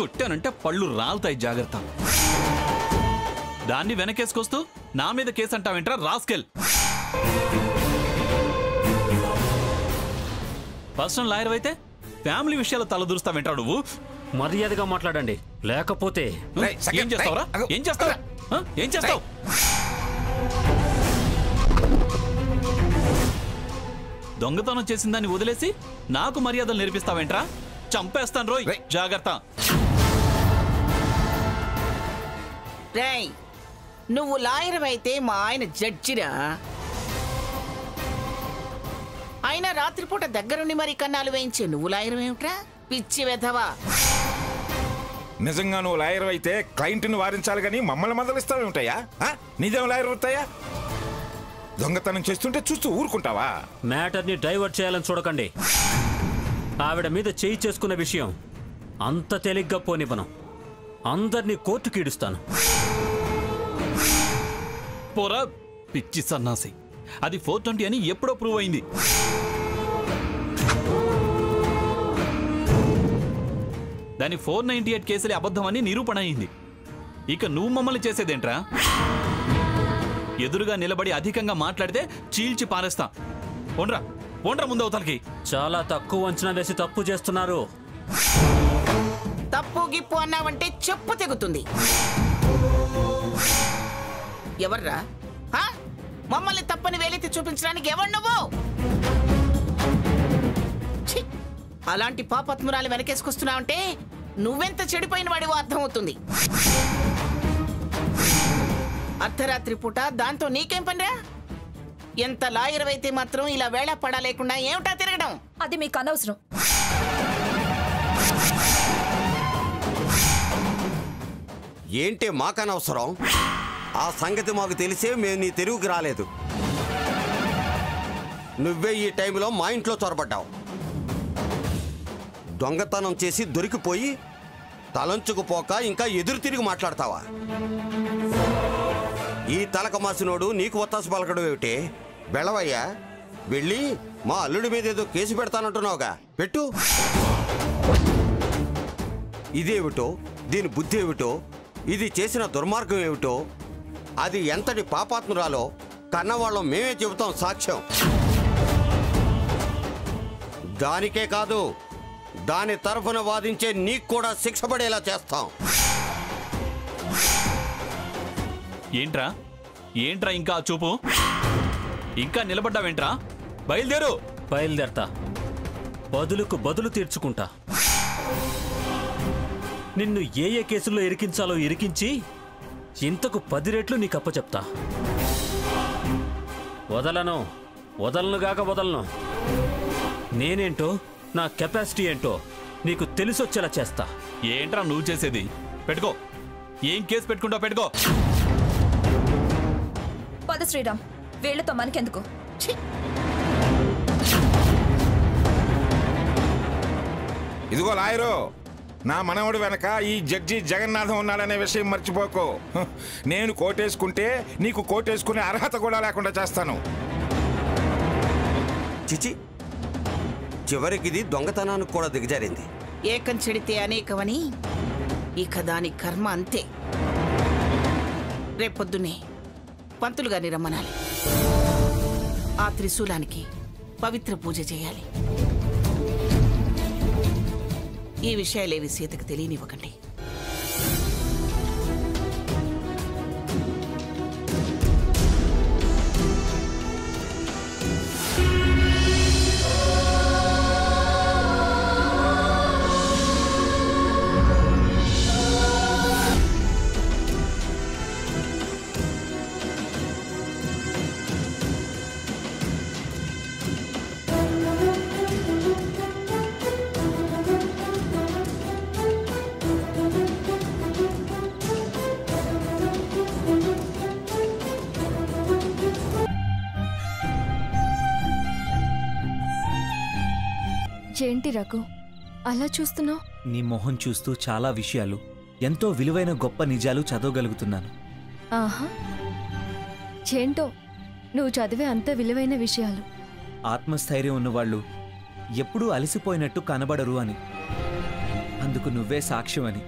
కొట్టానంటే పళ్ళు రాలుతాయి, జాగ్రత్త. దాన్ని వెనకేసుకొస్తూ నా మీద కేసు అంటావేంట్రా రాస్కెల్? పర్సనల్ లాయర్ అయితే ఫ్యామిలీ విషయాలు తలదూరుస్తావేంట్రా నువ్వు? మర్యాదగా మాట్లాడండి, లేకపోతే ఏం చేస్తావురా? ఏం చేస్తావు? ఏం చేస్తావు? దొంగతనం చేసిన దాన్ని వదిలేసి నాకు మర్యాదలు నేర్పిస్తావేంట్రా? చంపేస్తాను రోయ్, జాగ్రత్త. రేయ్, నువ్వు లాయర్ అయితే మా ఆయన జడ్జిరా. అయినా రాత్రిపూట దగ్గరుండి మరి కన్నాలు వేయించే నువ్వు లాయర్ ఏమిట్రా? పిచ్చి వెధవా. నిజంగా నువ్వు లాయర్ అయితే క్లయింట్ని వారించాలి కానీ మమ్మల్ని మందలిస్తావేమిటయ్యా? నిజం లాయర్ అవుతాయా? దొంగతనం చేస్తుంటే చూస్తూ ఊరుకుంటావా? మ్యాటర్ని డైవర్ట్ చేయాలని చూడకండి. ఆవిడ మీద చేయి చేసుకున్న విషయం అంత తేలిగ్గా పోనివ్వను. అందరినీ కోర్టుకి ఈడుస్తాను. పోరా పిచ్చి సన్నాసి. అది 420 అని ఎప్పుడో ప్రూవ్ అయింది. దాని 498 కేసులే అబద్ధమని నిరూపణ అయింది. ఇక నువ్వు మమ్మల్ని చేసేదేంట్రా? ఎదురుగా నిలబడి అధికంగా మాట్లాడితే చీల్చి పారేస్తా. పోండ్రా పోండ్రా ముందు అవతలకి. చాలా తక్కువ అంచనా వేసి తప్పు చేస్తున్నారు. తప్పు గిప్పు అన్నావంటే చెప్పు తెగుతుంది. ఎవర్రా మమ్మల్ని తప్పని వేలెత్తి చూపించడానికి? ఎవరు నువ్వు? అలాంటి పాపత్మురాలు వెనకేసుకొస్తున్నావంటే నువ్వెంత చెడిపోయిన వాడివో అర్థమవుతుంది. అర్ధరాత్రి పూట దాంతో నీకేం పనిరా? ఎంత లాయర్ అయితే మాత్రం ఇలా వేళ పడా లేకుండా ఏమిటా తిరగడం? అది మీకు అనవసరం. ఏంటే మాకనవసరం? ఆ సంగతి మాకు తెలిసే మేము నీ తెరువుకి రాలేదు. నువ్వే ఈ టైంలో మా ఇంట్లో చొరబడ్డావు. దొంగతనం చేసి దొరికిపోయి తలంచుకుపోక ఇంకా ఎదురు తిరిగి మాట్లాడతావా? ఈ తలక మాసినోడు నీకు ఒత్తాసు పలకడం ఏమిటే? వెళ్ళవయ్యా, వెళ్ళి మా అల్లుడి మీద ఏదో కేసు పెడతానంటున్నావుగా, పెట్టు. ఇదేమిటో, దీని బుద్ధి ఏమిటో, ఇది చేసిన దుర్మార్గం ఏమిటో, అది ఎంతటి పాపాత్మురాలో కన్నవాళ్ళం మేమే చెబుతాం సాక్ష్యం. దానికే కాదు, దాని తరఫున వాదించే నీకు కూడా శిక్ష పడేలా చేస్తాం. ఏంట్రా ఏంట్రా ఇంకా చూపు? ఇంకా నిలబడ్డావేంట్రా? బయలుదేరు. బయలుదేరతా. బదులుకు బదులు తీర్చుకుంటా. నిన్ను ఏ ఏ కేసుల్లో ఇరికించాలో ఇరికించి ఇంతకు 10 రెట్లు నీకు అప్పచెప్తా. వదలనుగాక వదలను. నేనేంటో, నా కెపాసిటీ ఏంటో నీకు తెలిసొచ్చేలా చేస్తా. ఏంట్రా నువ్వు చేసేది? పెట్టుకో. ఏం కేసు పెట్టుకుంటావు పెట్టుకో. పద శ్రీరామ్, వీళ్లతో మనకెందుకు? ఇదిగో లాయరు, నా మనవడు వెనక ఈ జడ్జి జగన్నాథం ఉన్నాడనే విషయం మర్చిపోకు. నేను కోటేసుకుంటే నీకు కోటేసుకునే అర్హత కూడా లేకుండా చేస్తాను. చిచి, చివరికిది దొంగతనానికి కూడా దిగజారింది. ఏకం చెడితే అనేకమని ఇక దాని కర్మ అంతే. రేపొద్దునే పంతులు గారిని రమ్మనాలి. ఆ త్రిశూలానికి పవిత్ర పూజ చేయాలి. ఈ విషయాలేవి సీతకు తెలియనివ్వకండి. ఏంటి రఘు అలా చూస్తున్నావు? నీ మొహం చూస్తూ చాలా విషయాలు, ఎంతో విలువైన గొప్ప నిజాలు చదవగలుగుతున్నాను. ఆహా, ఏంటో నువ్వు చదివే అంత విలువైన విషయాలు. ఆత్మస్థైర్యం ఉన్నవాళ్ళు ఎప్పుడూ అలసిపోయినట్టు కనబడరు అని, అందుకు నువ్వే సాక్ష్యం అని.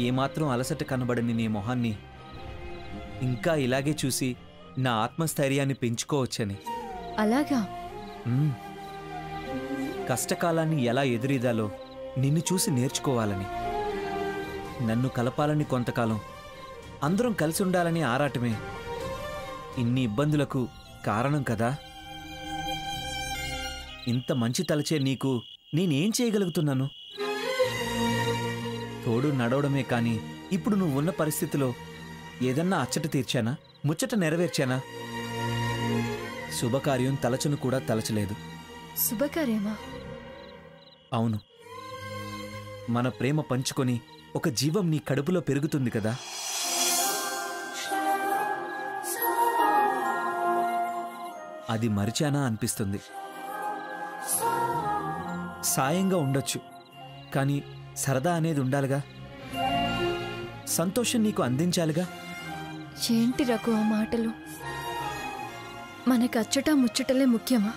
ఏమాత్రం అలసట కనబడని నీ మొహాన్ని ఇంకా ఇలాగే చూసి నా ఆత్మస్థైర్యాన్ని పెంచుకోవచ్చని. అలాగా? మ్మ్. కష్టకాలాన్ని ఎలా ఎదురీదాలో నిన్ను చూసి నేర్చుకోవాలని. నన్ను కలపాలని కొంతకాలం అందరం కలిసి ఉండాలని ఆరాటమే ఇన్ని ఇబ్బందులకు కారణం కదా. ఇంత మంచి తలచే నీకు నేనేం చేయగలుగుతున్నాను? తోడు నడవడమే కాని ఇప్పుడు నువ్వున్న పరిస్థితిలో ఏదన్నా అచ్చట తీర్చానా, ముచ్చట నెరవేర్చానా? శుభకార్యం తలచను కూడా తలచలేదు. శుభకార్యమా? అవును, మన ప్రేమ పంచుకొని ఒక జీవం నీ కడుపులో పెరుగుతుంది కదా. అది మరిచానా అనిపిస్తుంది. సాయంగా ఉండొచ్చు, కానీ సరదా అనేది ఉండాలిగా. సంతోషం నీకు అందించాలిగా. ఏంటి రఘు ఆ మాటలు? మనకు అచ్చట ముచ్చటలే ముఖ్యమా?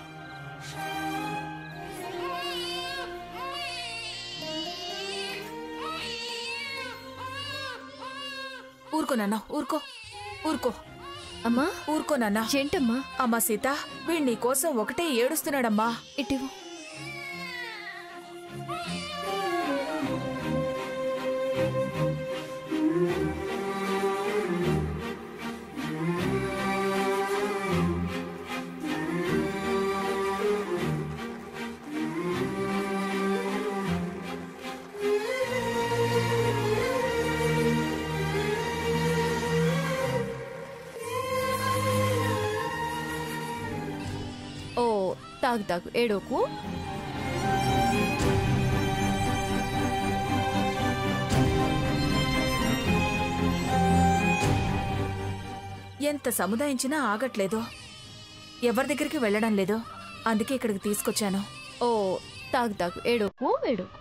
ఊరుకో నాన్న, ఊరుకో ఊరుకో. అమ్మా, ఊరుకో నాన్న. ఏంటమ్మా? అమ్మా సీత, వీడు నీ కోసం ఒకటే ఏడుస్తున్నాడమ్మా. ఇటివు. ఓ, తాగు తాగు, ఏడోకు. ఎంత సముదాయించినా ఆగట్లేదు. ఎవరి దగ్గరికి వెళ్ళడం లేదు. అందుకే ఇక్కడికి తీసుకొచ్చాను. ఓ, తాగు తాగు, ఏడోకు ఏడోకు.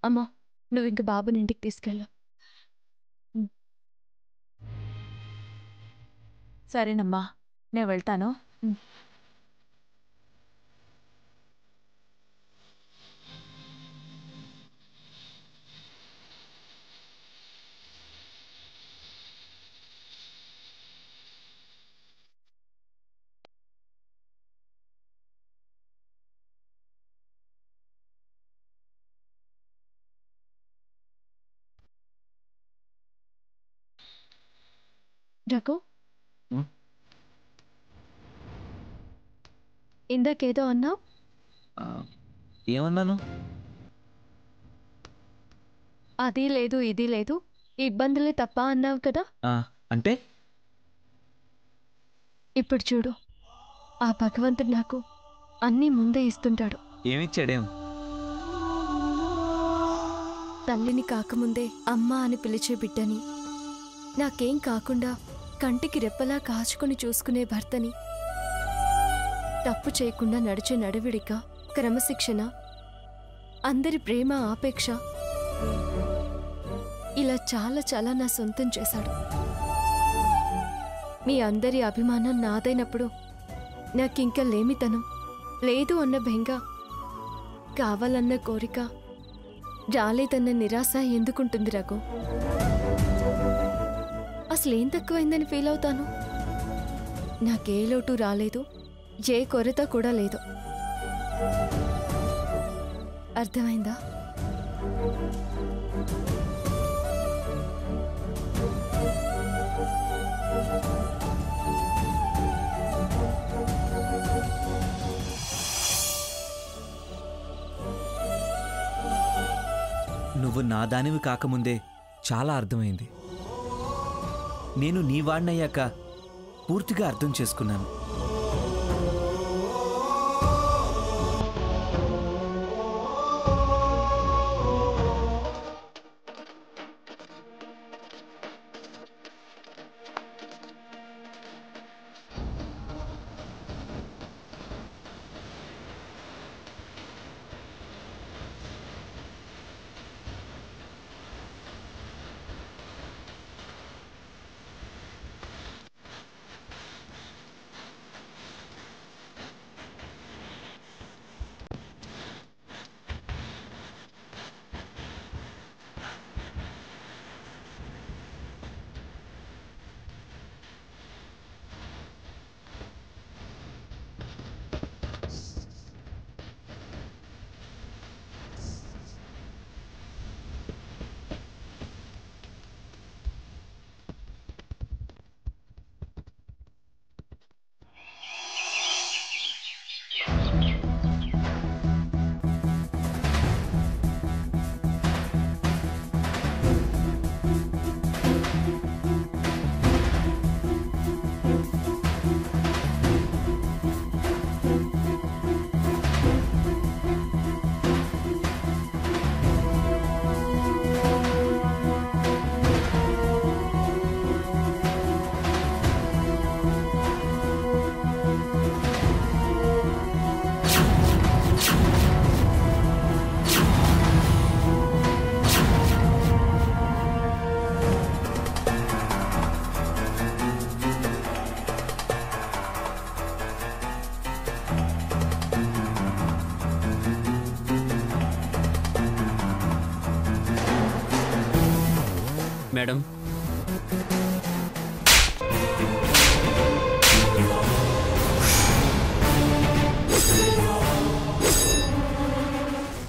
అమ్మా, నువ్వు ఇంక బాబుని ఇంటికి తీసుకెళ్ళు. సరేనమ్మా, నేను వెళ్తాను. రఘు, ఇందాకేదో అన్నావు. ఏమన్నాను? అది లేదు ఇది లేదు, ఇబ్బందులే తప్ప అన్నావు కదా. అంటే ఇప్పుడు చూడు, ఆ భగవంతుడు నాకు అన్నీ ముందే ఇస్తుంటాడు. ఏమిచ్చాడేం? తల్లిని కాకముందే అమ్మ అని పిలిచే బిడ్డని, నాకేం కాకుండా కంటికి రెప్పలా కాచుకొని చూసుకునే భర్తని, తప్పు చేయకుండా నడిచే నడవిడిక, క్రమశిక్షణ, అందరి ప్రేమ ఆపేక్ష, ఇలా చాలా చాలా నా సొంతం చేశాడు. మీ అందరి అభిమానం నాదైనప్పుడు నాకింక లేమితనం లేదు అన్న బెంగ, కావాలన్న కోరిక, రాలేదన్న నిరాశ ఎందుకుంటుంది రఘు? అసలేం తక్కువైందని ఫీల్ అవుతాను? నాకే లోటు రాలేదు, ఏ కొరత కూడా లేదు. అర్థమైందా? నువ్వు నా దానివి కాకముందే చాలా అర్థమైంది. నేను నీ వాడినయ్యాక పూర్తిగా అర్థం చేసుకున్నాను. మేడం,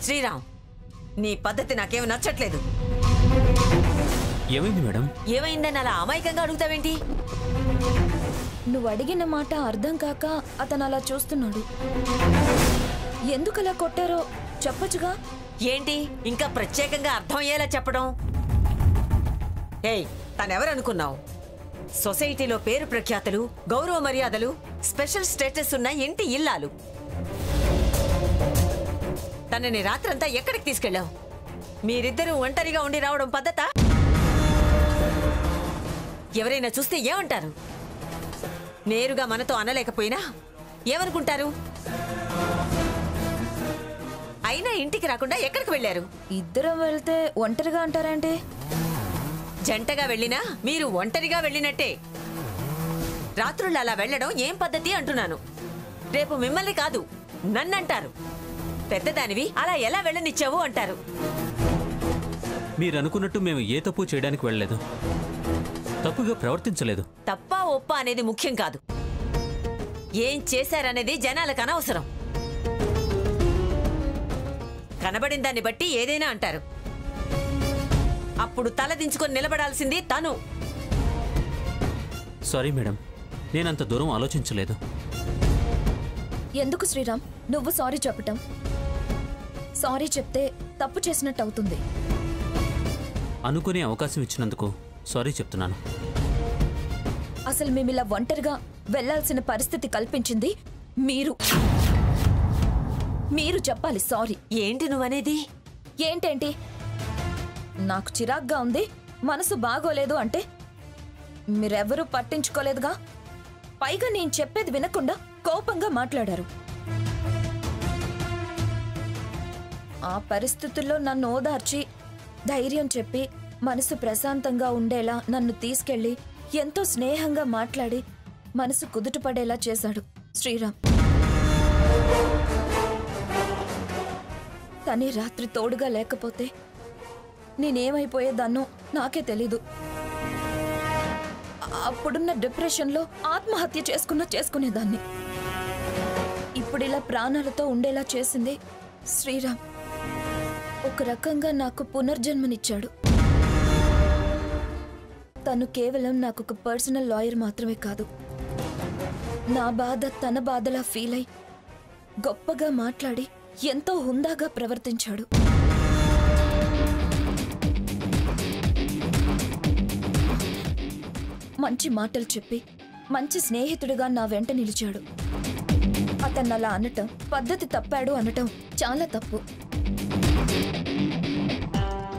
శ్రీరామ్, నీ పద్ధతి నాకేమి నచ్చట్లేదు. ఏమైంది మేడం? ఏమైందని అలా అమాయకంగా అడుగుతావేంటి? నువ్వు అడిగిన మాట అర్థం కాక అతను అలా చూస్తున్నాడు. ఎందుకలా కొట్టారో చెప్పొచ్చుగా. ఏంటి ఇంకా ప్రత్యేకంగా అర్థమయ్యేలా చెప్పడం? ఏయ్, తనెవరనుకున్నావు? సొసైటీలో పేరు ప్రఖ్యాతులు, గౌరవ మర్యాదలు, స్పెషల్ స్టేటస్ ఉన్న ఇంటి ఇల్లాలు. తనని రాత్రంతా ఎక్కడికి తీసుకెళ్ళావు? మీరిద్దరూ ఒంటరిగా ఉండి రావడం పద్ధతా? ఎవరైనా చూస్తే ఏమంటారు? నేరుగా మనతో అనలేకపోయినా ఏమనుకుంటారు? అయినా ఇంటికి రాకుండా ఎక్కడికి వెళ్ళారు? ఇద్దరం వెళ్తే ఒంటరిగా అంటారంటే? జంటగా వెళ్ళినా మీరు ఒంటరిగా వెళ్ళినట్టే. రాత్రుళ్ళు అలా వెళ్ళడం ఏం పద్ధతి అంటున్నాను. రేపు మిమ్మల్ని కాదు నన్నంటారు. పెద్దదానివి అలా ఎలా వెళ్ళనిచ్చావు అంటారు. మీరు అనుకున్నట్టు మేము ఏ తప్పు చేయడానికి వెళ్ళలేదు, తప్పుగా ప్రవర్తించలేదు. తప్పా ఒప్ప అనేది ముఖ్యం కాదు. ఏం చేశారనేది జనాలకు అనవసరం. కనబడిన దాన్ని బట్టి ఏదైనా అంటారు. అప్పుడు తలదించుకొని నిలబడాల్సింది తను. సారీ మేడం, నేనంత దూరం ఆలోచించలేదు. ఎందుకు శ్రీరామ్ నువ్వు సారీ చెప్పటం? సారీ చెప్తే తప్పు చేసినట్టు అవుతుంది. అనుకునే అవకాశం ఇచ్చినందుకు సారీ చెప్తున్నాను. అసలు మేమిలా ఒంటరిగా వెళ్లాల్సిన పరిస్థితి కల్పించింది మీరు. మీరు చెప్పాలి సారీ. ఏంటి నువ్వనేది? ఏంటేంటి? నాకు చిరాగ్గా ఉంది, మనసు బాగోలేదు అంటే మీరెవరూ పట్టించుకోలేదుగా. పైగా నేను చెప్పేది వినకుండా కోపంగా మాట్లాడారు. ఆ పరిస్థితుల్లో నన్ను ఓదార్చి ధైర్యం చెప్పి మనసు ప్రశాంతంగా ఉండేలా నన్ను తీసుకెళ్లి ఎంతో స్నేహంగా మాట్లాడి మనసు కుదుటపడేలా చేశాడు శ్రీరామ్. తనే రాత్రి తోడుగా లేకపోతే నేనేమైపోయేదాన్నో నాకే తెలీదు. అప్పుడున్న డిప్రెషన్లో ఆత్మహత్య చేసుకునేదాన్ని. ఇప్పుడిలా ప్రాణాలతో ఉండేలా చేసింది శ్రీరామ్. ఒక రకంగా నాకు పునర్జన్మనిచ్చాడు. తను కేవలం నాకు ఒక పర్సనల్ లాయర్ మాత్రమే కాదు, నా బాధ తన బాధలా ఫీల్ అయి గొప్పగా మాట్లాడి ఎంతో హుందాగా ప్రవర్తించాడు. మంచి మాటలు చెప్పి మంచి స్నేహితుడిగా నా వెంట నిలిచాడు. అతన్ని అలా అనటం, పద్ధతి తప్పాడు అనటం చాలా తప్పు.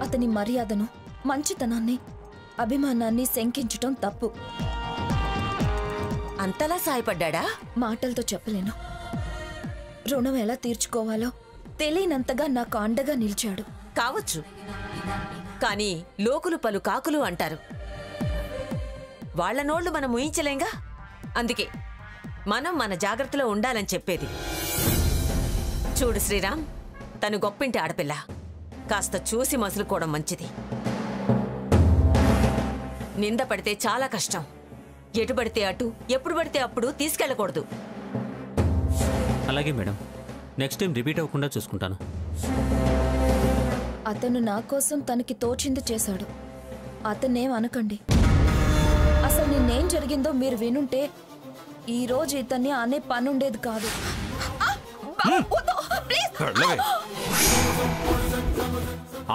అతని మర్యాదను, మంచితనాన్ని, అభిమానాన్ని శంకించటం తప్పు. అంతలా సాయపడ్డా? మాటలతో చెప్పలేను. రుణం ఎలా తీర్చుకోవాలో తెలియనంతగా నాకు అండగా నిలిచాడు. కావచ్చు, కానీ లోకులు పలు కాకులు అంటారు. వాళ్ల నోళ్లు మనం ఊహించలేంగా. అందుకే మనం మన జాగ్రత్తలో ఉండాలని చెప్పేది. చూడు శ్రీరామ్, తను గొప్పింటి ఆడపిల్ల. కాస్త చూసి మసులుకోవడం మంచిది. నింద పడితే చాలా కష్టం. ఎటు పడితే అటు, ఎప్పుడు పడితే అప్పుడు తీసుకెళ్ళకూడదు. అలాగే మేడం, నెక్స్ట్ టైం రిపీట్ అవ్వకుండా చూసుకుంటాను. అతను నా కోసం తనకి తోచింది చేశాడు. అతన్నేం అనకండి. అసలు నిన్నేం జరిగిందో మీరు వినుంటే ఈ రోజు ఇతన్ని అనే పనుండేది కాదు.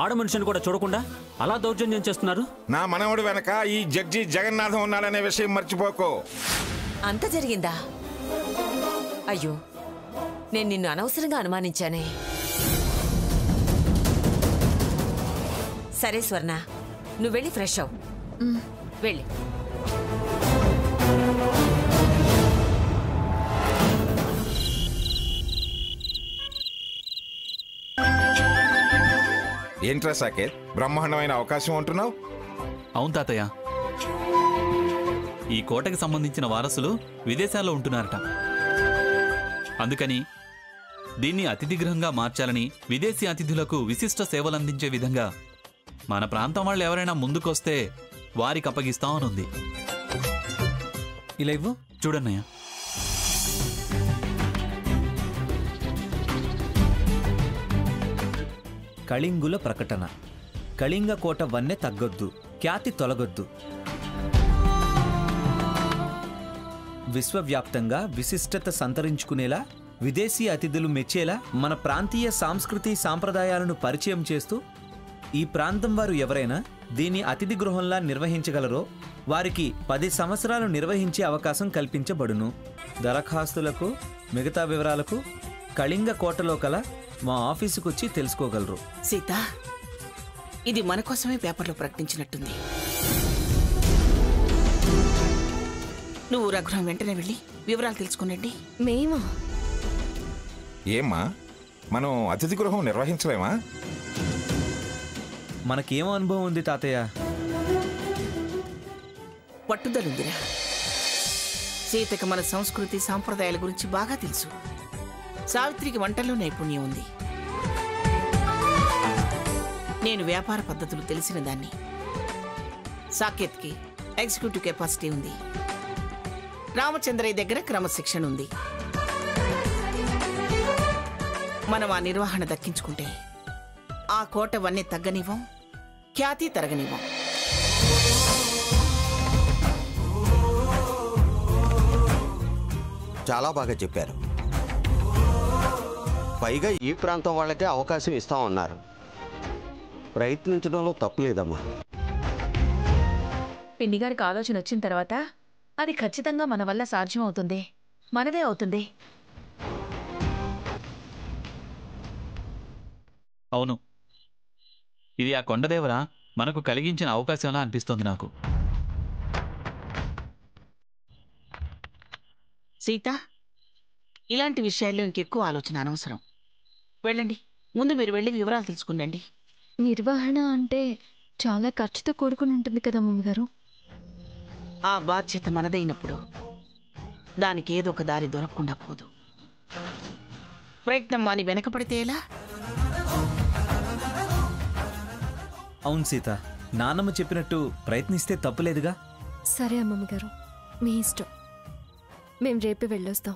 ఆడ మనిషిని కూడా చూడకుండా అలా దౌర్జన్యం చేస్తున్నారు. నా మనవడు వెనక ఈ జడ్జి జగన్నాథం ఉన్నాడనే విషయం మర్చిపోకు. అంత జరిగిందా? అయ్యో, నేను నిన్ను అనవసరంగా అనుమానించానే. సరే స్వర్ణ, నువ్వు వెళ్ళి ఫ్రెష్ అవు. వెళ్ళి. ఏంట్రా సాకేత్, బ్రహ్మాండమైన అవకాశం అంటున్నావు? అవును తాతయ్య, ఈ కోటకి సంబంధించిన వారసులు విదేశాల్లో ఉంటున్నారట. అందుకని దీన్ని అతిథి గృహంగా మార్చాలని, విదేశీ అతిథులకు విశిష్ట సేవలందించే విధంగా మన ప్రాంతం వాళ్ళు ఎవరైనా ముందుకొస్తే వారికి అప్పగిస్తామనుంది. ఇలా ఇవ్వు. చూడన్నయ్య. కళింగుల ప్రకటన. కళింగ కోట వన్నె తగ్గొద్దు, ఖ్యాతి తొలగొద్దు. విశ్వవ్యాప్తంగా విశిష్టత సంతరించుకునేలా, విదేశీ అతిథులు మెచ్చేలా మన ప్రాంతీయ సాంస్కృతి సాంప్రదాయాలను పరిచయం చేస్తూ ఈ ప్రాంతం వారు ఎవరైనా దీన్ని అతిథి గృహంలా నిర్వహించగలరో వారికి 10 సంవత్సరాలు నిర్వహించే అవకాశం కల్పించబడును. దరఖాస్తులకు మిగతా వివరాలకు కళింగ కోటలో కల మా ఆఫీసుకు వచ్చి తెలుసుకోగలరు. సీత, ఇది మన కోసమే పేపర్లో ప్రకటించినట్టుంది. నువ్వు రఘురాం వెంటనే వెళ్ళి వివరాలు తెలుసుకునండి. మేమా? ఏమ్మా, మనం అతిథి గృహం నిర్వహించలేమా? మనకేమో అనుభవం ఉంది తాతయ్య. పట్టుదలుందిరా. సీతకి మన సంస్కృతి సాంప్రదాయాల గురించి బాగా తెలుసు. సావిత్రికి వంటల్లో నైపుణ్యం ఉంది. నేను వ్యాపార పద్ధతులు తెలిసిన దాన్ని. సాకేత్కి ఎగ్జిక్యూటివ్ కెపాసిటీ ఉంది. రామచంద్రయ్య దగ్గర క్రమశిక్షణ ఉంది. మనం ఆ నిర్వహణ దక్కించుకుంటే ఆ కోట వన్నీ తగ్గనివ్వం, ఖ్యాతి తరగనివ్వం. చాలా బాగా చెప్పారు. పైగా ఈ ప్రాంతం వాళ్ళకే అవకాశం ఇస్తామన్నారు. ప్రయత్నించడంలో తప్పులేదమ్మా. పిన్ని గారికి ఆలోచన వచ్చిన తర్వాత అది ఖచ్చితంగా మన వల్ల సాధ్యం అవుతుంది. మనదే అవుతుంది. అవును, ఇది ఆ కొండదేవరా మనకు కలిగించిన అవకాశంలా అనిపిస్తోంది నాకు. సీత, ఇలాంటి విషయాల్లో ఇంకెక్కువ ఆలోచన అనవసరం. వెళ్ళండి, ముందు మీరు వెళ్ళి వివరాలు తెలుసుకునండి. నిర్వహణ అంటే చాలా ఖర్చుతో కూడుకుని ఉంటుంది కదా మమ్మగారు. ఆ బాధ్యత మనదైనప్పుడు దానికి ఏదో ఒక దారి దొరకకుండా పోదు. ప్రయత్నం వాని వెనకపడితే ఎలా? అవును సీత, నాన్నమ్మ చెప్పినట్టు ప్రయత్నిస్తే తప్పులేదుగా. సరే అమ్మమ్మ గారు, మీ ఇష్టం. మేం రేపే వెళ్ళొస్తాం.